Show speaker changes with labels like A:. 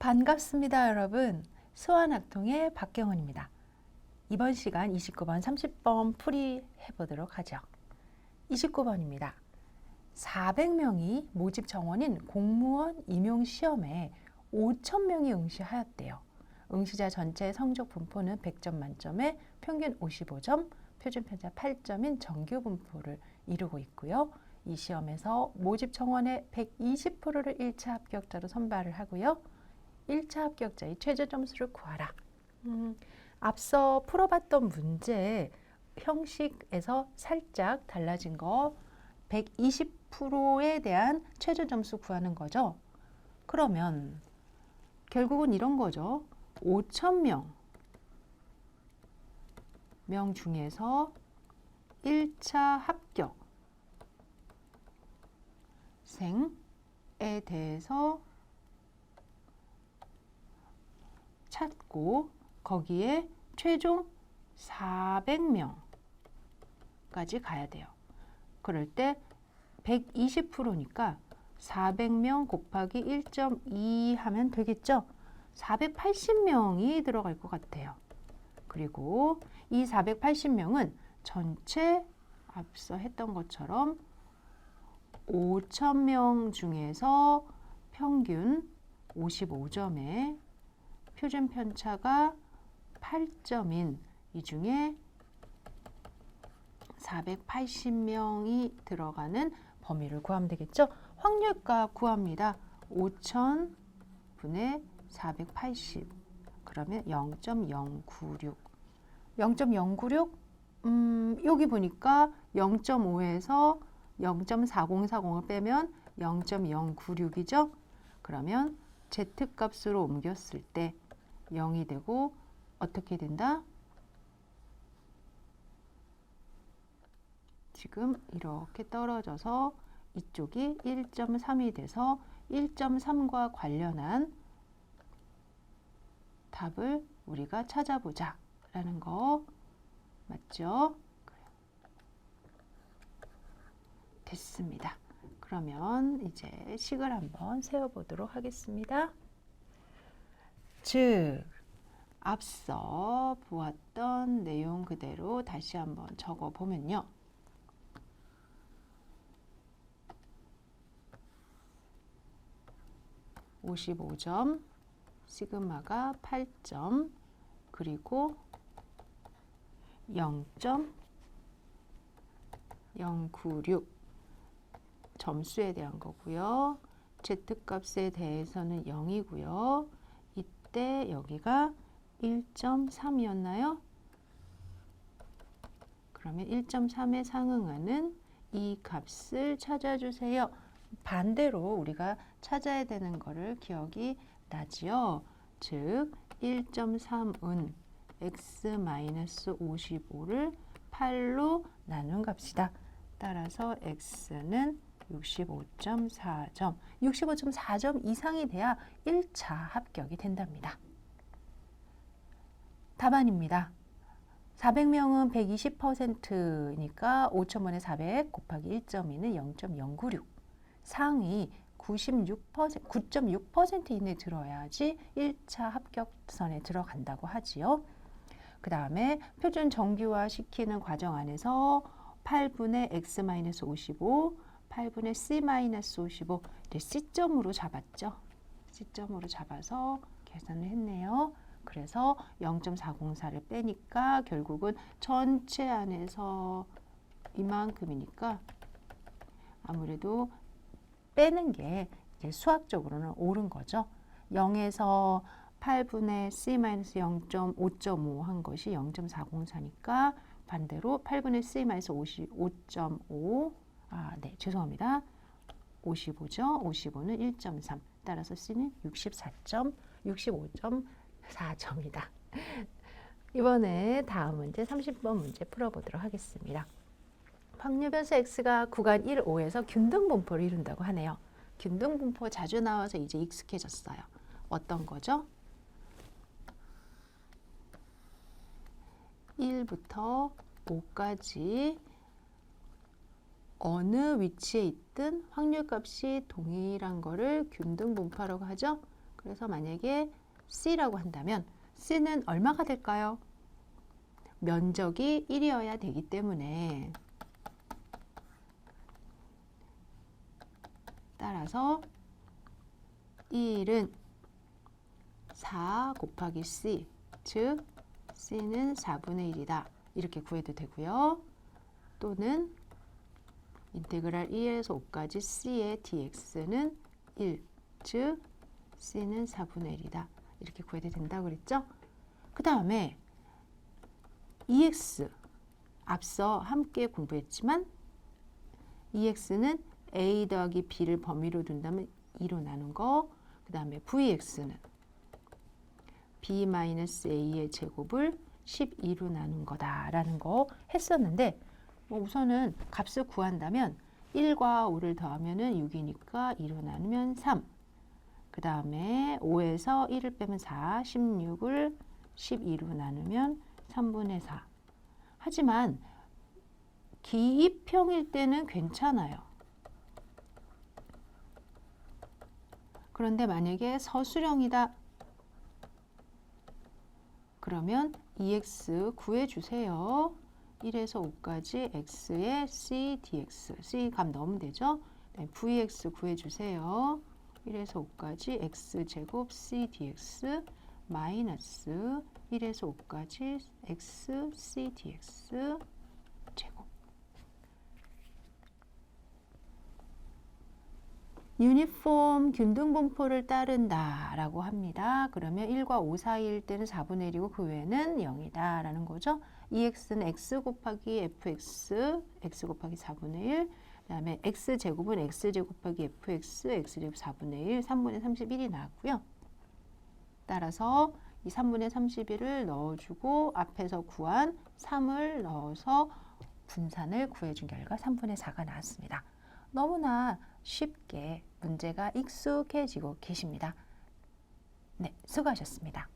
A: 반갑습니다, 여러분. 수완학통의 박경은입니다. 이번 시간 29번, 30번 풀이 해보도록 하죠. 29번입니다. 400명이 모집 정원인 공무원 임용시험에 5,000명이 응시하였대요. 응시자 전체 성적 분포는 100점 만점에 평균 55점, 표준편차 8점인 정규 분포를 이루고 있고요. 이 시험에서 모집 정원의 120%를 1차 합격자로 선발을 하고요. 1차 합격자의 최저 점수를 구하라. 앞서 풀어봤던 문제 형식에서 살짝 달라진 거 120%에 대한 최저 점수 구하는 거죠. 그러면 결국은 이런 거죠. 5,000명 중에서 1차 합격생에 대해서 찾고 거기에 최종 400명까지 가야 돼요. 그럴 때 120%니까 400명 곱하기 1.2 하면 되겠죠? 480명이 들어갈 것 같아요. 그리고 이 480명은 전체 앞서 했던 것처럼 5,000명 중에서 평균 55점에 표준 편차가 8점인 이 중에 480명이 들어가는 범위를 구하면 되겠죠? 확률값 구합니다. 5,000분의 480 그러면 0.096 0.096 여기 보니까 0.5에서 0.4040을 빼면 0.096이죠? 그러면 Z값으로 옮겼을 때 0이 되고 어떻게 된다? 지금 이렇게 떨어져서 이쪽이 1.3이 돼서 1.3과 관련한 답을 우리가 찾아보자 라는 거 맞죠? 됐습니다. 그러면 이제 식을 한번 세워보도록 하겠습니다. 즉, 앞서 보았던 내용 그대로 다시 한번 적어보면요. (55점) 시그마가 8점 그리고 0.096 점수에 대한 거고요. Z값에 대해서는 0이고요. 이때 여기가 1.3이었나요? 그러면 1.3에 상응하는 이 값을 찾아주세요. 반대로 우리가 찾아야 되는 거를 기억이 나지요. 즉 1.3은 x-55를 8로 나눈 값이다. 따라서 x는 65.4점, 65.4점 이상이 돼야 1차 합격이 된답니다. 답안입니다. 400명은 120%니까 5,000번에 400 곱하기 1.2는 0.096. 상위 9.6% 이내에 들어야지 1차 합격선에 들어간다고 하지요. 그 다음에 표준 정규화 시키는 과정 안에서 8분의 x-55, 8분의 c-55 C점으로 잡았죠. C점으로 잡아서 계산을 했네요. 그래서 0.404를 빼니까 결국은 전체 안에서 이만큼이니까 아무래도 빼는 게 이제 수학적으로는 옳은 거죠. 0에서 8분의 c-0.5.5 한 것이 0.404니까 반대로 8분의 c-55.5 네, 죄송합니다. 55죠. 55는 1.3. 따라서 C는 65.4점이다. 이번에 다음 문제 30번 문제 풀어보도록 하겠습니다. 확률변수 x가 구간 1, 5에서 균등분포를 이룬다고 하네요. 균등분포 자주 나와서 이제 익숙해졌어요. 어떤 거죠? 1부터 5까지 어느 위치에 있든 확률값이 동일한 거를 균등분포라고 하죠. 그래서 만약에 C라고 한다면 C는 얼마가 될까요? 면적이 1이어야 되기 때문에 따라서 1은 4 곱하기 C, 즉 C는 4분의 1이다. 이렇게 구해도 되고요. 또는 인테그랄 1에서 5까지 C의 dx는 1, 즉 C는 4분의 1이다. 이렇게 구해도 된다고 그랬죠? 그 다음에 EX, 앞서 함께 공부했지만 EX는 A 더하기 B를 범위로 둔다면 2로 나눈 거, 그 다음에 VX는 B-A의 제곱을 12로 나눈 거다라는 거 했었는데, 우선은 값을 구한다면 1과 5를 더하면 6이니까 2로 나누면 3, 그 다음에 5에서 1을 빼면 4, 16을 12로 나누면 3분의 4. 하지만 기입형일 때는 괜찮아요. 그런데 만약에 서술형이다. 그러면 EX 구해주세요. 1에서 5까지 X의 C dx. C 값 넣으면 되죠. VX 구해주세요. 1에서 5까지 X제곱 C dx 마이너스 1에서 5까지 X C dx 제곱. 유니폼 균등분포를 따른다 라고 합니다. 그러면 1과 5 사이일 때는 4분의 1이고 그 외에는 0이다 라는 거죠. EX는 X 곱하기 FX, X 곱하기 4분의 1, 그 다음에 X제곱은 X제곱 곱하기 FX, X제곱 4분의 1, 3분의 31이 나왔고요. 따라서 이 3분의 31을 넣어주고 앞에서 구한 3을 넣어서 분산을 구해준 결과 3분의 4가 나왔습니다. 너무나 쉽게 문제가 익숙해지고 계십니다. 네, 수고하셨습니다.